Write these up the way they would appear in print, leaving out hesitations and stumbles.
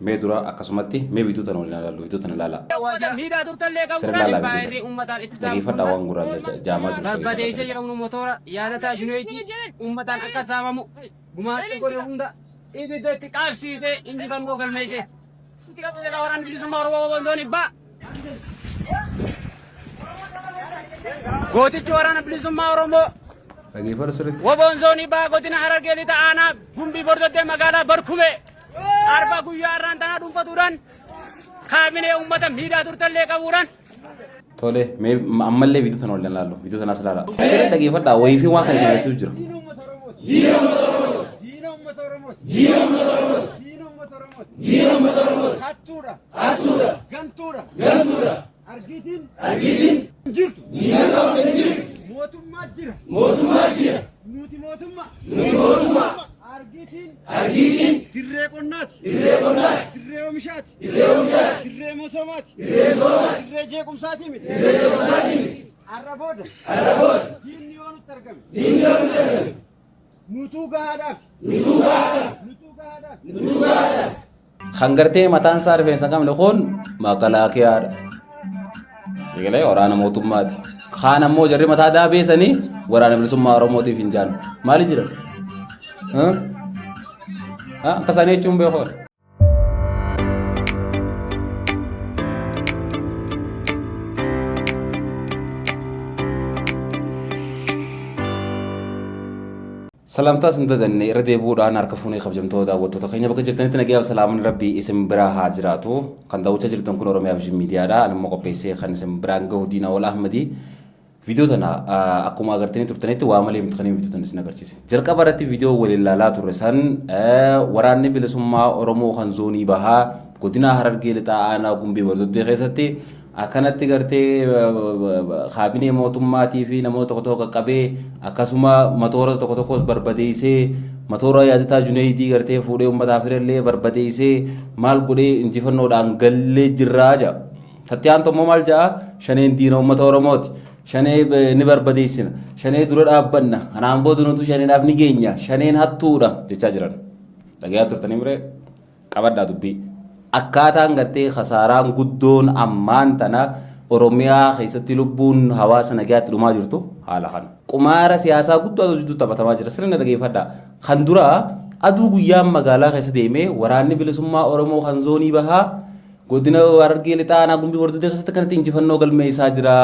mee dura akkasumatti mee bituutan waliin ilaallu bituutan ilaala. Sirna ilaala bituutan. Dhaggeeffadhaa waan gurraacha jaamaa jiru. Barbadeessee jedhamu motora yaadataa juneetii uummataan akka saamamu gumaatti godhe hunda ibidda itti qaabsiisee injifannoo galmeessee. Itti qabsee waraanni bilisummaa Oromoo wantoonni ba'a. Gootichi waraana bilisummaa Oromoo. Dhaggeeffadhu sirriitti. Wobonzooni ba'a godina Harargee lixa aanaa gumbii bordoddee magaalaa Barkumee. Arba guyyaa irraan tanaa dhuunfatuudhaan kaabinee uummata miidhaa turtallee qabuudhaan. Tole mee ammallee bituutan waliin ilaallu bituutan as ilaala. Sirriitti dhaggeeffadhaa wayii fi waan kan isin agarsiisu jira. Jirtu. Mootummaa jira. Nuti mootummaa. Argitiin. Dirree qonnaati. Dirree oomishaati. Dirree misomaati. Dirree jeequmsaati miti. Har'a booda. Diinni yoo nutti argame. Nutuu gahaadhaaf. Kan gartee mataan isaa rifeensa qabne kun makalaakiyaadha. Egalee waraana mootummaati. Kaan ammoo jarri mataa daabeessanii waraana bilisummaa Oromootiif hin jaanne. Maali jira? Akka isaanii jechuun beekoodha. Salamtaa sin dadanne irra deebi'uudhaan harka fuunee kabajamtoota daawwattoota keenya bakka jirtanitti nagayaaf salaamun rabbii isin biraa haa jiraatu. Kan daawwachaa jirtan kun Oromiyaa Vision Miidiyaadha. Anammoo qopheessee kan isin biraan gahu Diinaa Wal Ahmadii. Viidiyoo tana akkuma agartanii turtanitti waa malee miti kan viidiyoo tana isin agarsiise. Jalqaba irratti viidiyoo waliin ilaalaa turre san waraanni bilisummaa Oromoo kan zoonii bahaa godina Harargee lixaa aanaa gumbii bordoddee keessatti akkanatti gartee kaabinee mootummaatii fi namoota tokko tokko qaqqabee akkasuma matoora tokko tokkos barbadeessee matoora yaadataa juneeydii gartee fuudhee uummataaf illee barbadeessee maal godhee injifannoodhaan gallee jirraa jira. Tattiyaan tokko maal jaa shaneen diina uummata Oromooti. Shanee ni barbadeessina. Shanee dura dhaabbanna. Kanaan booda nuti shaneedhaaf ni geenya. Shaneen hattuudha jechaa jiran. Dhagayaa turtanii muree qabaddaa dubbii. Akkaataan gartee khasaaraan guddoon ammaan tana Oromiyaa keessatti lubbuun hawaasa nagaatti dhumaa jirtu haala kana. Qumaara siyaasaa guddoo jidduu taphatamaa jira. Sirna dhaggeeffadhaa. Kan duraa aduu guyyaan magaalaa keessa deemee waraanni bilisummaa Oromoo kan zoonii bahaa godina Harargee lixaa aanaa gumbii bordoddee keessatti kanatti injifannoo galmeessaa jira.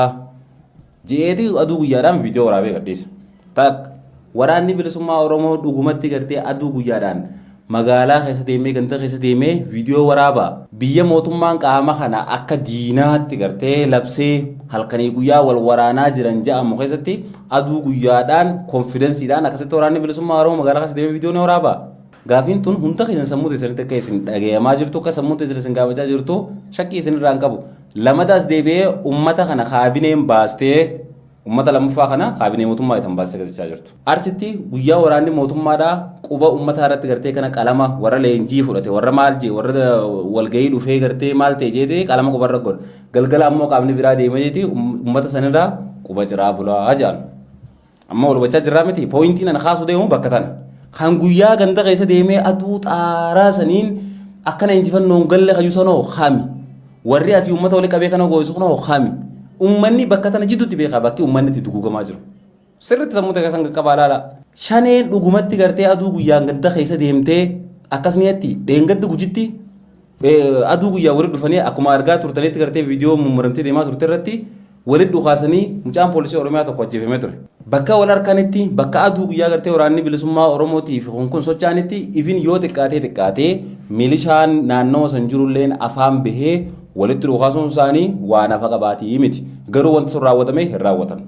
Jeeti aduu guyyaadhaan viidiyoo waraabee gadhiise. Tak waraanni bilisummaa Oromoo dhugumatti gartee aduu guyyaadhaan magaalaa keessa deemee ganda keessa deemee viidiyoo waraabaa. Biyya mootummaan qaama kana akka diinaatti gartee labsee halkanii guyyaa wal waraanaa jiran jedhamu keessatti aduu guyyaadhaan konfidensiidhaan akkasitti waraanni bilisummaa Oromoo magaalaa keessa deemee viidiyoo ni waraabaa. Gaafiin tun hunda keessan sammuu teessanitti akka isin dhagayamaa jirtu akka sammuu teessan isin gaafachaa jirtu shakkii isin irraan qabu. Lamadaas deebi'ee uummata kana kaabineen baastee ummata lammaffaa kana kaabinee mootummaa itti baastee gaggeessaa jirtu. Arsitti guyyaa waraanni mootummaadhaa quba ummata irratti gartee kana qalama warra leenjii fudhate warra maal jee warra walgahii dhufee gartee maal ta'e jeetee qalama qubarra godha. Galgala ammoo qaamni biraa deemee jeeti ummata sanirraa quba jiraa bulaa jaan. Amma wal hubachaa jirraa miti pooyintiin ana kaasuu deemu bakka tana. Kan guyyaa ganda keessa deemee aduu xaaraa saniin akkana injifannoon galle kayyusanoo haami. Warri asii ummata walii qabee kana gooyisu kunoo haami. Ummanni bakka tana jidduutti beekaa bakki ummanni itti dugugamaa jiru. Sirriitti sammuu ta'e kan qaqqabaa laala. Shaneen dhugumatti gartee aduu guyyaan ganda keessa deemtee akkasumatti dheengaddi gujitti aduu guyyaa walitti dhufanii akkuma argaa turtanitti gartee viidiyoo mummuramtee deemaa turte irratti walitti dhukaasanii mucaan poolisii Oromiyaa tokko ajjeefamee ture. Bakka wal harkanitti bakka aduu guyyaa gartee waraanni bilisummaa Oromootiif kun sochaanitti ifin yoo xiqqaatee milishaan naannoo san jirulleen afaan bahee walitti dhukaasuun isaanii waan hafa qabaatii miti. Garuu wanti sun raawwatame hin raawwatamne.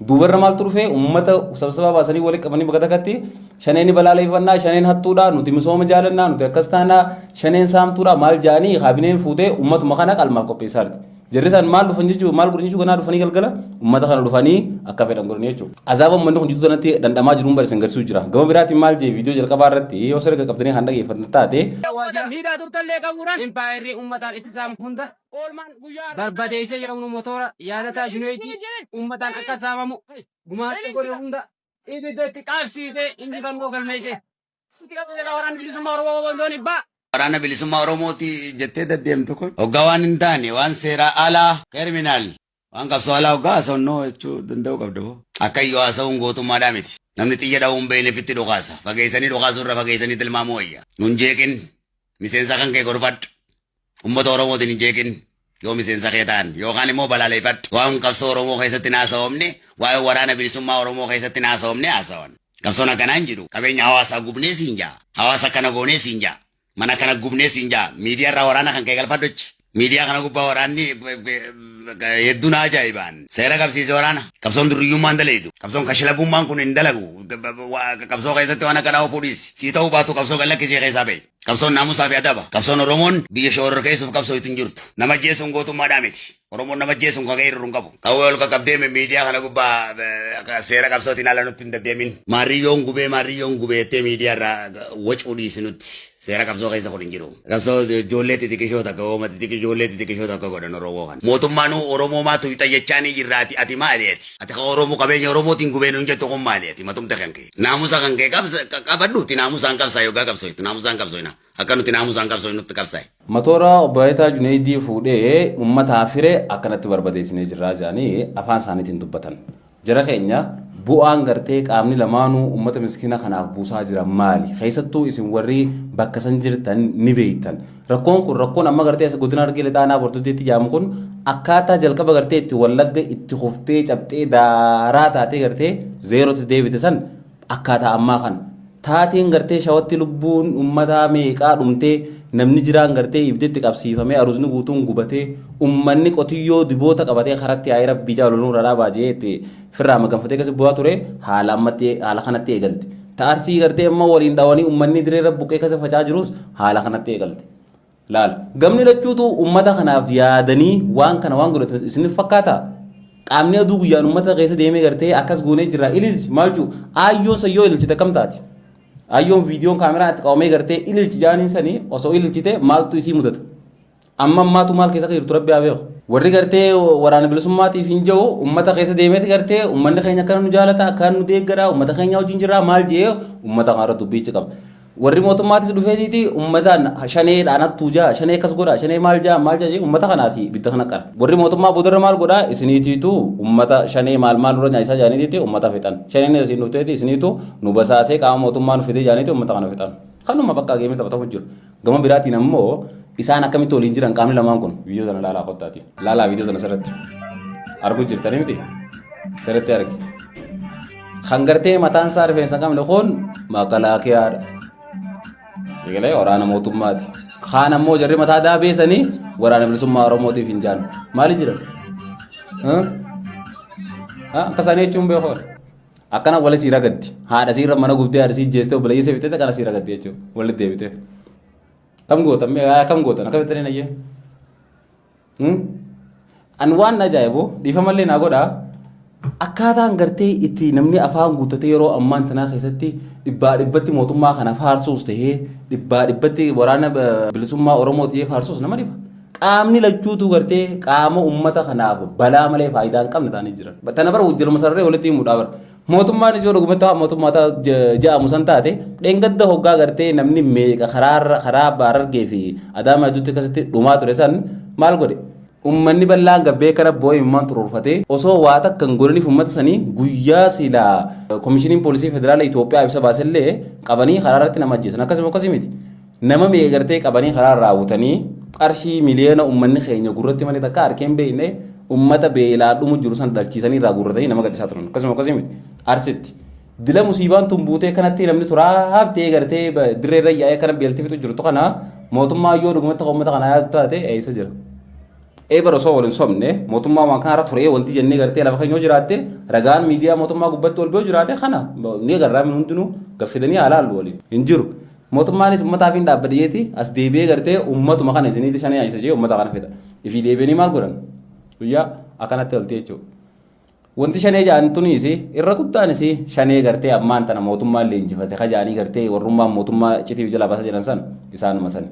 Duubarra maal turfee uummata sabsabaa baasanii walitti qabanii bakka takkatti shaneen balaaleffannaa shaneen hattuudhaa nuti misooma jaalannaa nuti akkas taanaa shaneen saamtuudhaa maal jaanii kaabineen fuutee uummatuma kana qalmaaf qopheessaa jirti. Jarri isaan maal dhufan jechuun maal godhan jechuun ganaa dhufanii galgala uummata kana dhufanii akka fedhan godhan jechuudha. Azaaba uummanni kun jidduu kanatti dhandhamaa jiruun barsiisan garsiisuu jira. Gama biraatiin maal jee viidiyoo jalqabaa irratti yoo sirga qabdanii kan dhageeffatan taate. Miidhaa turtallee qabuudhaan impaayirrii uummataan itti saamu hunda oolmaan guyyaa barbadeessee jedhamu motora yaadataa juneetii uummataan akka saamamu gumaatti godhe hunda ibidda itti qaabsiisee injifannoo galmeessee. Waraanni bilisummaa Oromoo wantoonni ba'a. waraana bilisummaa Oromooti jettee deddeemtu kun hoggaa waan hin taane waan seera alaa terminaal waan qabsoo alaa hoggaa haasa'unnoo jechuu danda'u qabda boo. Akka iyyuu haasa'uun gootummaadhaa miti. Namni xiyya dha'uun beenefitti dhukaasa. Fageessanii dhukaasuu irra fageessanii tilmaamuu wayya. Nun jeeqin miseensa kan kee gorfadhu. Uummata Oromootiin hin jeeqin yoo miseensa kee ta'an yookaan immoo balaaleffadhu. Waan qabsoo Oromoo keessatti haasa'omne waa'ee waraana bilisummaa Oromoo keessatti haasa'omne haasa'an. Qabsoon akkanaan jiru qabeenya hawaasaa gubnee siin jaa. Hawaasa kana goonee siin jaa. Mana kana gubnee siin jaa. Miidiyaa irraa waraana kan kee galfadhochi. Miidiyaa kana gubbaa waraanni hedduun ajaa'ibaan. Seera qabsiise waraana. Qabsoon duriyyummaan daleedu. Qabsoon kashlabummaan kun hin dalagu. Qabsoo keessatti waan akkanaa ofuu dhiisi. Sii ta'uu baatu qabsoo gallakkisee keessaa ba'e. Qabsoon naamusaa fi adaba. Qabsoon Oromoon biyya shooror keessuuf qabsoo ittiin jirtu. Nama jeesuun gootummaadhaa miti. Oromoon nama jeesuun kan irra hin qabu. Qawwee ol qaqqabdee miidiyaa kana gubbaa seera qabsootiin ala nutti hin deddeemin. Maarriyyoon gubee jettee miidiyaa irraa wacuu dhiisi nutti. Seera qabsoo keessa kun hin jiru. Qabsoo ijoollee xixiqqishoo takka ooma ijoollee xixiqqishoo takka godhan Oromoo kana. Mootummaan Oromoo maatu xayyachaa ni jirraati ati maaliiti? Ati kan Oromoo qabeenya Oromootiin gubeen hin jettu kun maaliiti? Matumte kan kee. Naamusa kan kee qabadhuuti naamusaan qabsaa yookaan qabsooytu naamusaan qabsooyna. Akka nuti naamusaan qabsooynu nutti qabsaa'e. Matoora obbo Ayitaa Junaydii fuudhee uummata hafire akkanatti barbadeessinee jirraa jedhanii afaan isaaniitiin dubbatan. Jara keenya bu'aan gartee qaamni lamaanuu uummata miskiina kanaaf buusaa jira maali? Keessattuu isin warri bakka san jirtan ni beektan. Rakkoon kun rakkoon amma gartee as godina Harargee Lixaanaa Bordoteetti jaamu kun akkaataa jalqaba gartee itti wallagga itti kuftee cabxee daaraa taatee gartee zeerootti deebite san akkaataa ammaa kana. Taatiin gartee shawatti lubbuun uummataa meeqaa dhumtee namni jiraan gartee ibiddetti qabsiifamee aruusni guutuun gubatee uummanni qotiyyoo diboota qabatee karatti yaa'ee rabbii jaaloluu raraa baajee itti firraa maganfatee kasi bu'aa ture haala kanatti eegalte. Ta'arsii gartee amma waliin dhawanii uummanni diree buqqee kasi facaa jirus haala kanatti eegalte. Laala gamni lachuutu uummata kanaaf yaadanii waan kana waan godhatan isin fakkaata. Qaamni aduu guyyaan uummata keessa deemee gartee akkas goonee jira ililchi maalchu ayyoon sayyoo ililchite kam taati? Ayyoon viidiyoon kaameraa itti qabamee gartee ililchi jaaniin sanii osoo ililchite maaltu isii mudata. Amma ammaatu maal keessa jirtu rabbi haa beeku. Warri gartee waraana bilisummaatiif hin jiru uummata keessa deemeeti gartee uummanni keenya akka nu jaalata akka nu deeggara uummata keenya wajjin jira maal jee uummata kana irratti dubbichi qaba. Warri mootummaatis dhufeetiiti uummataan shaneedhaan attuu jaa shanee akkas godha shanee maal jaa uummata kanaas bidda kana qara. Warri mootummaa boodarra maal godha isiniitiitu uummata shanee maal nurra nyaachisaa jaaniitiiti uummata fixan. Shaneen isin dhufteeti isiniitu nu basaasee qaama mootummaa nu fidee jaaniiti uummata kana fixan. Kanuma bakka geemee taphatamu jiru. Gama biraatiin ammoo isaan akkamitti waliin jiran qaamni lamaan kun viidiyoo sana laalaa qottaati. Laalaa viidiyoo sana sirratti arguu jirtanii miti sirratti argi. Kan gartee mataan isaa rifeensa qabne kun makalaakiyaadha. Egalee waraana mootummaati. Kaan ammoo jarri mataa daabeessanii waraana bilisummaa Oromootiif hin jaanu. Maali jiran? Akka isaanii jechuun beekoodha. Akkana wali siira gaddi. Haadha siira mana gubdee haadha sii jeestee obboleeyyeessa bitee akkana siira gaddi jechuudha. Walitti deebitee. Kam gootan akka bitanii nayyee. An waan ajaa'ibu dhiifamallee naa godhaa. Akkaataan gartee itti namni afaan guuttatee yeroo ammaan tanaa keessatti dhibbatti mootummaa kana faarsuus ta'ee dhibbatti waraana bilisummaa Oromoo ta'ee faarsuus nama dhiba. Qaamni lachuutu gartee qaama uummata kanaaf balaa malee faayidaa hin qabne ta'anii jiran. Tana bara jirma sararee walitti himuudhaa bara. Mootummaanis yoo dhugumatti mootummaa ja'amu san taate dheengadda hoggaa gartee namni meeqa karaa Harargee fi Adaamaa hedduutti akkasitti dhumaa ture san maal godhe? Uummanni bal'aan gabbee kana boo'ee imimmaan xuruurfatee osoo waa takka hin godhaniif uummata sanii guyyaa silaa koomishiniin poolisii federaala Itoophiyaa ibsa baasellee qabanii karaa irratti nama ajjeesan akkasii miti. Nama meeqa gartee qabanii karaa raawwatanii qarshii miliyoona uummanni keenya gurratti malee takka harkeen beekne uummata beelaa dhumu jiru san dhalchiisanii irraa gurratanii nama gadhiisaa turan akkasii miti. Arsitti dila musiibaan tun buutee kanatti namni turaaftee gartee dirree irra yaa'ee kana beeltii fixu jirtu kana mootummaa yoo dhugumatti uummata kana yaadu taate eessa jira. Eebara osoo waliin sobne mootummaa waan kanarra turee wanti jennee gartee lafa keenya jiraatte ragaan miidiyaa mootummaa gubbatti ol ba'u jiraate kana ni agarraa min hundinuu gaffidanii haalaallu waliin hin jiru. Mootummaanis uummataaf hin dhaabbadeeti as deebi'ee gartee uummatuma kana isiniiti shanee isa jee uummata kana fedha. Ifii deebi'anii maal godhan guyyaa akkanatti oltee jechuudha. Wanti shanee ja'an tunis irra guddaanis shanee gartee ammaan tana mootummaan leenjifate kajaanii gartee warrummaan mootummaa citiif jala baasa jedhan san isaanuma sani.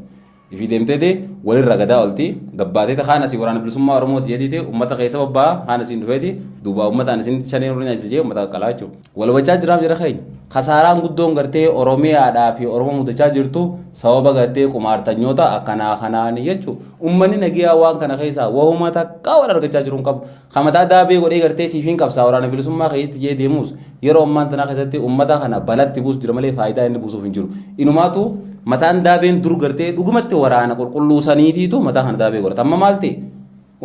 Ifi deemteeti walirra gadaa olti gabbaatee kaan asii waraana bilisummaa Oromooti jedhite uummata keessa babbaa haan asiin dhufeeti duuba uummataan isin shanee nuti nyaachisee uummata qalaa jechuudha. Wal hubachaa jiraaf jira keenya. Kasaaraan guddoon gartee Oromiyaadhaa fi Oromoo mudachaa jirtu sababa gartee qumaartanyoota akkanaa kanaani jechuudha. Uummanni nagiyaa waan kana keessaa wahuma takkaa wal argachaa jiru hin qabu. Kamataa daabee godhee gartee siifiin qabsaa waraana bilisummaa keessatti jee deemus yeroo ammaan tanaa keessatti uummata kana balatti buusu jira malee faayidaa inni buusuuf hin jiru. Inumaatu mataan daabeen dur gartee dhugumatti waraana qulqulluu saniitiitu mataa kana daabee godhata. Amma maal ta'e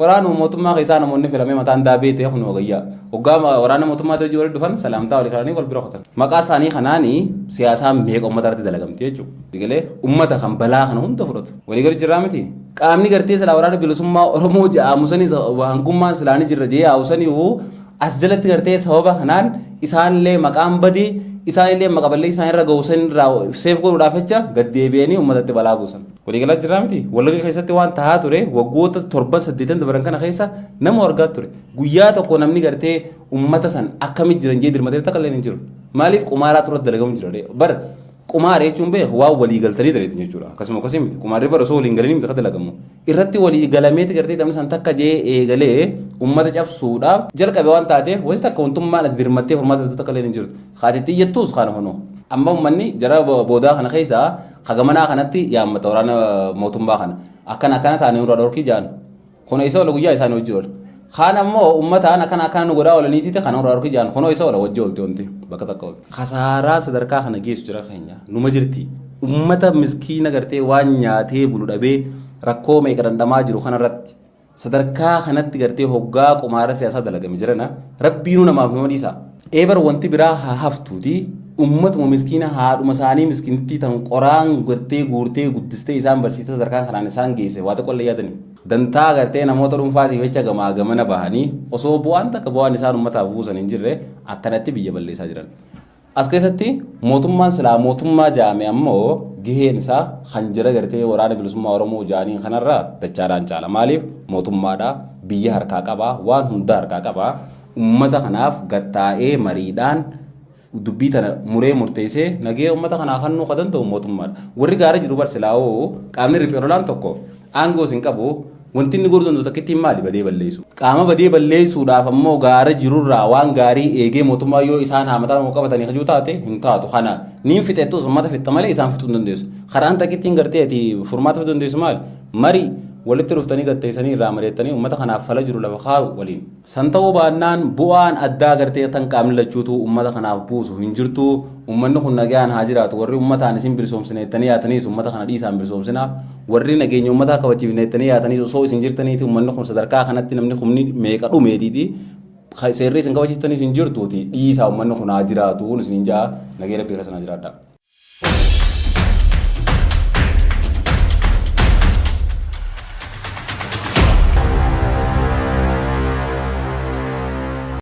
waraana mootummaa keessaa namoonni filamee mataan daabee ta'e kun wagayyaa. Hoggaa waraana mootummaa ta'e walitti dhufan salaamtaa walii kananii wal bira qotan. Maqaa isaanii kanaanii siyaasaan meeqa uummata irratti dalagamti jechuudha. Digalee uummata kan balaa kana hunda fudhatu. Walii gadi jirraa miti. Qaamni gartee silaa waraana bilisummaa Oromoo ja'aamusanii hangummaan silaanii jirra jee haawusanii as jalatti gartee sababa kanaan isaanillee maqaan badii isaanillee maqaballee isaan irra ga'uusan irraa seef godhuudhaaf jecha gad deebi'anii uummatatti balaa buusan. Waliigalaa jirraa miti. Wallagga keessatti waan tahaa ture waggoota 7-8 dabaran kana keessa nama argaa ture. Guyyaa tokko namni gartee uummata san akkamitti jiran jee dirmatee takka illee hin jiru. Maaliif qumaaraa turre dalagamu jira bara qumaara jechuun beeku waan walii galtanii daleetti jechuudha. Akkasuma miti qumaarri bara osoo waliin galanii miti akka dalagamu. Irratti walii galameeti gartee tamni san takka jee eegalee uummata cabsuudhaaf jalqabe waan taateef walitti akka wantummaan ati dirmattee furmaata bituu takka illee hin jirtu. Haatitti iyyattuus kana honoo. Amma uummanni jara boodaa kana keessaa hagamanaa kanatti yaammata waraana mootummaa kana. Akkana taanee irraa dhorkii jaan. Kun isa wala guyyaa isaanii hojii oola. Kaan ammoo uummataan akkana nu godhaa oolaniitiite kana irraa dhorkii jaan. Kun isa wala hojii oolti wanti bakka takka oolti. Kasaaraa sadarkaa kana geessu jira keenya. Numa jirti. Uummata miskiina gartee waan nyaatee bulu dhabee rakkoo meeqa dandhamaa jiru kanarratti. Sadarkaa kanatti gartee hoggaa qumaara siyaasaa dalagame jirana rabbiinuu namaaf nama dhiisa. Eebar wanti biraa haa haftuuti ummatuma miskiina haadhuma isaanii miskiinittii tan qoraan gartee guurtee guddistee isaan barsiisa sadarkaan kanaan isaan geesse waa tokko illee yaadani. Dantaa gartee namoota dhuunfaatiif jecha gamaa gamana bahanii osoo bu'aan takka bu'aan isaan uummataaf buusan hin jirre akkanatti biyya balleessaa jiran. As keessatti mootummaan silaa mootummaa jaame ammoo gaheen isaa kan jira gartee waraana bilisummaa Oromoo jaaniin kanarraa dachaadhaan caala. Maaliif mootummaadhaa biyya harkaa qabaa waan hunda harkaa qabaa uummata kanaaf gattaa'ee mariidhaan dubbii tana muree murteessee nagee uummata kanaa kannuu ka danda'u mootummaadha. Warri gaara jiru barsilaa'oo qaamni riphee tokko aangoo sin qabu wanti inni godhu danda'u takkitti maali badee balleessu. Qaama badee balleessuudhaaf ammoo gaara jirurraa waan gaarii eegee mootummaa yoo isaan haamataan moo qabatanii hajuu taate hin taatu. Kana niin fixettus uummata fixa malee isaan fixuu hin dandeessu. Karaan takkittiin gartee ati furmaata fixuu dandeessu maali? Marii walitti dhuftanii gatteessanii irraa mareettanii uummata kanaaf fala jiru lafa kaa'u waliin. San ta'uu baannaan bu'aan addaa gartee tan qaamni lachuutu uummata kanaaf buusu hin jirtu. Uummanni kun nagaan haa jiraatu. Warri uummataan isin bilisoomsineettanii yaataniis uummata kana dhiisaan bilisoomsinaa. Warri nageenya uummataa kabachiifneettanii yaataniis osoo isin jirtaniiti uummanni kun sadarkaa kanatti namni humni meeqa dhumeetiiti. Seerri isin kabachiiftaniif hin jirtuuti dhiisaa uummanni kun haa jiraatu isin hin jaa nageenya biyya sana jiraadha.